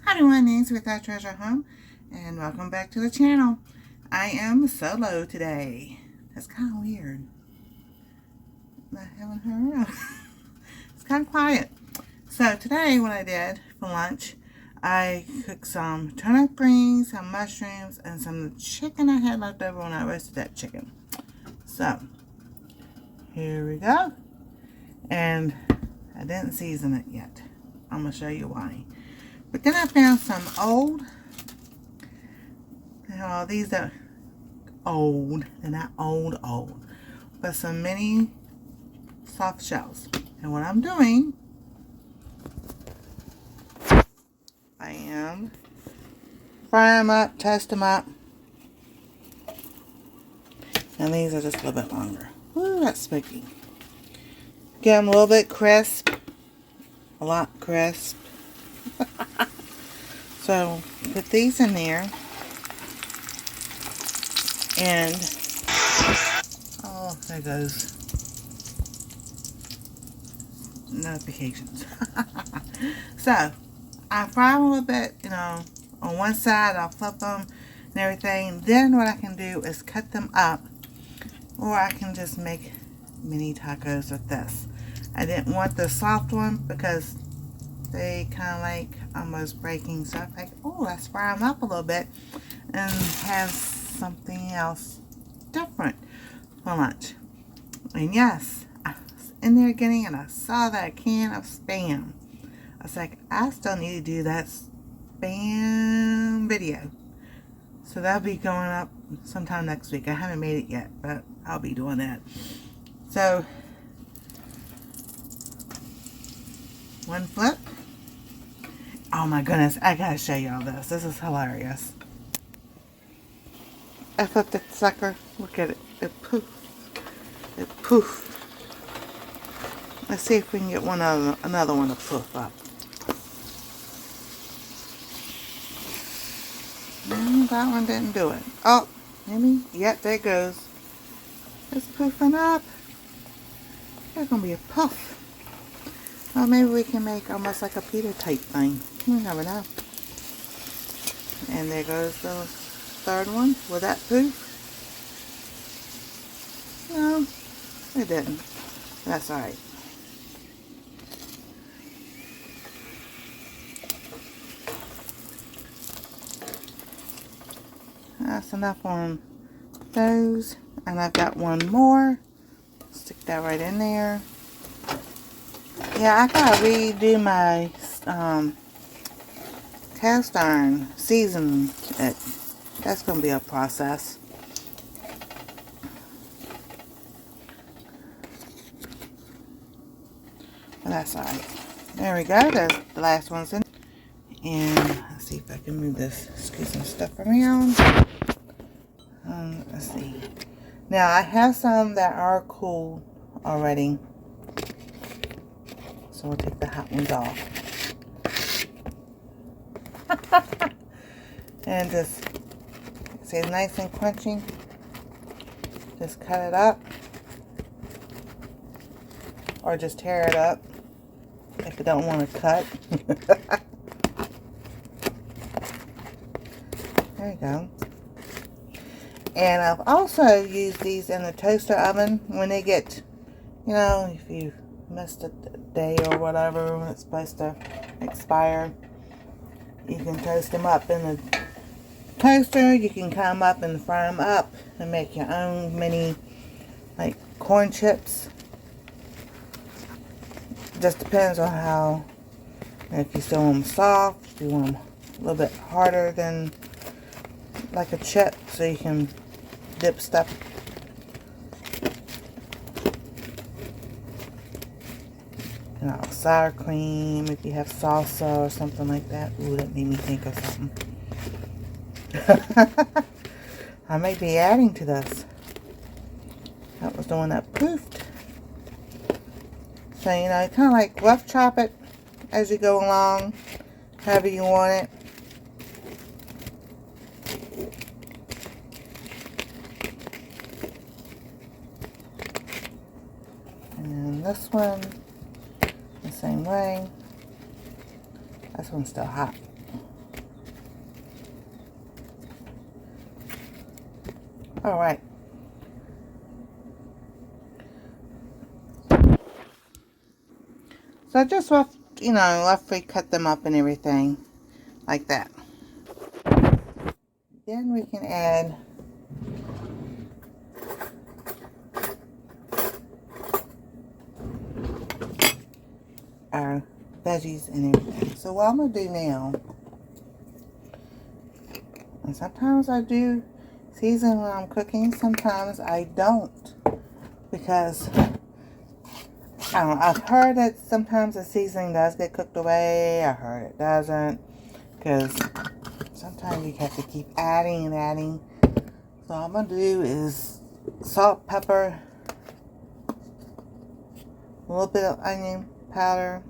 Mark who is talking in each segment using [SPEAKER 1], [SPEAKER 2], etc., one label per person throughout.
[SPEAKER 1] Hi everyone, Nancy with That Treasure Home, and welcome back to the channel. I am solo today. That's kind of weird. Not having her around. It's kind of quiet. So today what I did for lunch, I cooked some turnip greens, some mushrooms, and some chicken I had left over when I roasted that chicken. So, here we go. And I didn't season it yet. I'm going to show you why. But then I found some old, these are old, they're not old, but some mini soft shells. And what I'm doing, I am fry them up, toast them up. And these are just a little bit longer. Ooh, that's smoky. Get them a little bit crisp, a lot crisp. So put these in there, and oh, there goes notifications. So I fry them a little bit, on one side. I'll flip them and everything. Then what I can do is cut them up, or I can just make mini tacos with this. I didn't want the soft one because they kind of like almost breaking, so I'm like, oh, let's fry them up a little bit and have something else different for lunch. And yes, I was in there getting, and I saw that can of Spam. I was like, I still need to do that Spam video, so that'll be going up sometime next week. I haven't made it yet, but I'll be doing that. So one flip. Oh my goodness, I gotta show y'all this. This is hilarious. I flipped the sucker. Look at it. It poofed. It poofed. Let's see if we can get another one to poof up. That one didn't do it. Oh, maybe. Yep, there it goes. It's poofing up. There's gonna be a puff. Well, maybe we can make almost like a pita type thing. You never know. And there goes the third one. Will that poof? No, it didn't. That's alright. That's enough on those. And I've got one more. Stick that right in there. Yeah, I gotta redo my cast iron season it. That's gonna be a process. But that's alright. There we go. There's the last one's in. And let's see if I can move this, scoot some stuff around. Let's see. Now I have some that are cool already. So we'll take the hot ones off. And just, see, it's nice and crunchy. Just cut it up. Or just tear it up if you don't want to cut. There you go. And I've also used these in the toaster oven when they get, if you missed a day or whatever when it's supposed to expire, you can toast them up in the toaster. You can cut them up and fry them up and make your own mini, like, corn chips. Just depends on how, if you still want them soft, if you want them a little bit harder than like a chip, so you can dip stuff. Sour cream, if you have salsa or something like that. Ooh, that made me think of something. I may be adding to this. That was the one that poofed. So, kind of like rough chop it as you go along, however you want it. And this one, the same way. This one's still hot. Alright. So just rough, roughly cut them up and everything like that. Then we can add our veggies and everything. So what I'm going to do now, and sometimes I do season when I'm cooking, sometimes I don't, because I don't know, I've heard that sometimes the seasoning does get cooked away. I heard it doesn't, because sometimes you have to keep adding and adding. So all I'm going to do is salt, pepper, a little bit of onion powder,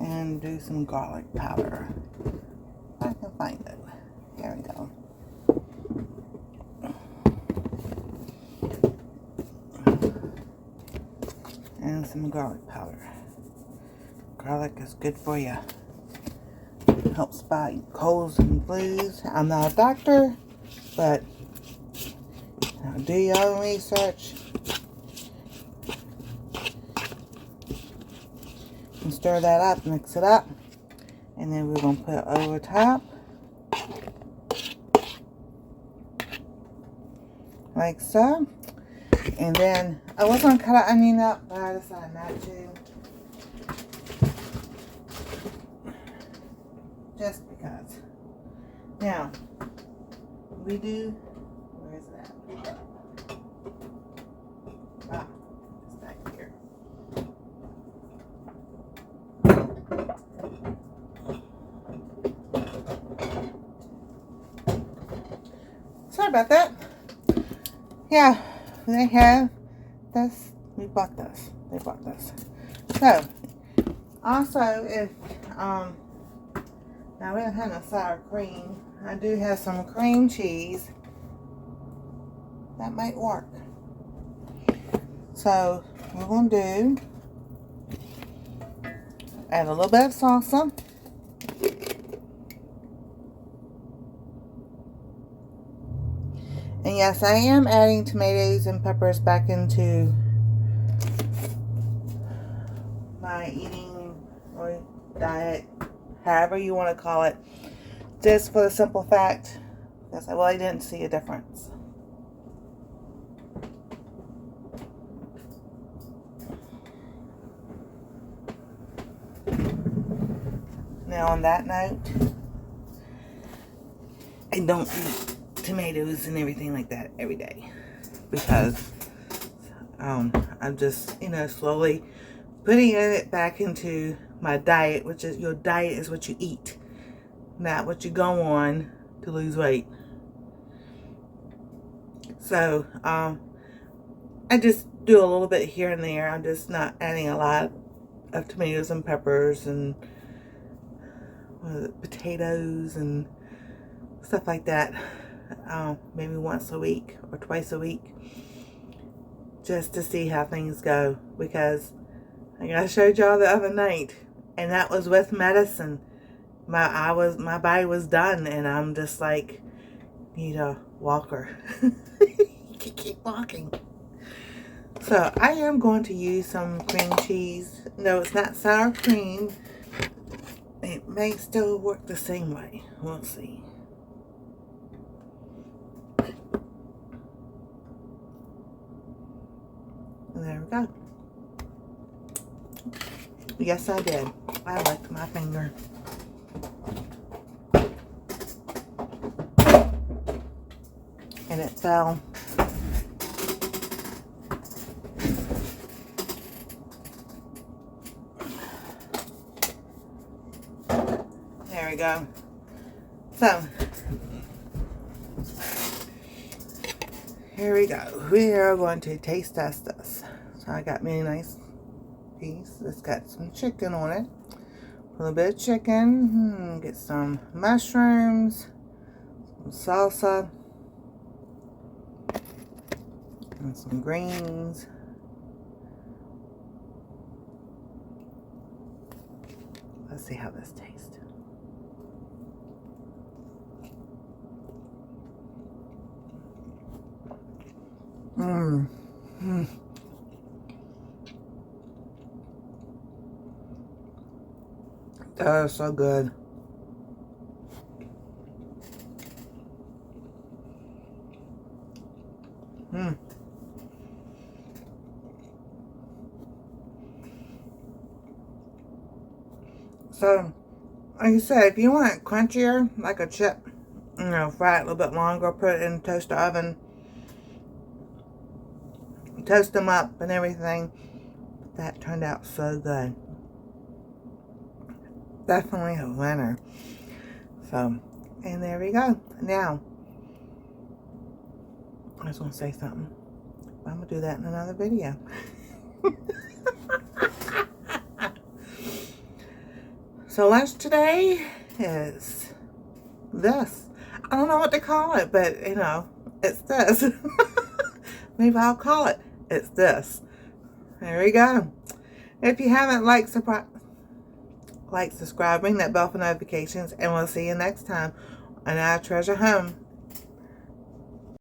[SPEAKER 1] and do some garlic powder. If I can find it. There we go. And some garlic powder. Garlic is good for you. Helps fight colds and flus. I'm not a doctor, but do your own research. And stir that up, mix it up. And then we're going to put it over top. Like so. And then I was going to cut an onion up, but I decided not to. Just because. Now, we do, where is that? Ah, it's back here. Sorry about that. Yeah, they have this. We bought this. They bought this. So, also, if, now we don't have no sour cream. I do have some cream cheese. That might work. So, what we're going to do, add a little bit of salsa. And yes, I am adding tomatoes and peppers back into my eating or diet, however you want to call it, just for the simple fact that I really didn't see a difference. Now on that note, I don't eat tomatoes and everything like that every day, because I'm just, slowly putting it back into my diet, which is, your diet is what you eat, not what you go on to lose weight. So I just do a little bit here and there. I'm just not adding a lot of tomatoes and peppers and potatoes and stuff like that. Maybe once a week or twice a week, just to see how things go, because like I showed y'all the other night, and that was with medicine. My body was done, and I'm just like, need a walker. Keep walking. So I am going to use some cream cheese. No, it's not sour cream. It may still work the same way. We'll see. And there we go. Yes, I did. I licked my finger. And it fell. There we go. So, here we go. We are going to taste test this. So I got me a nice piece. It's got some chicken on it. A little bit of chicken. Get some mushrooms, some salsa, and some greens. Let's see how this tastes. That is so good. So, like I said, if you want it crunchier, like a chip, you know, fry it a little bit longer, put it in the toaster oven, toast them up and everything. That turned out so good. Definitely a winner. So, and there we go. Now, I was going to say something. I'm going to do that in another video. So lunch today is this. I don't know what to call it, but you know, it's this. Maybe I'll call it, it's this. There we go. If you haven't liked, subscribe, ring that bell for notifications, and we'll see you next time on Our Treasure Home.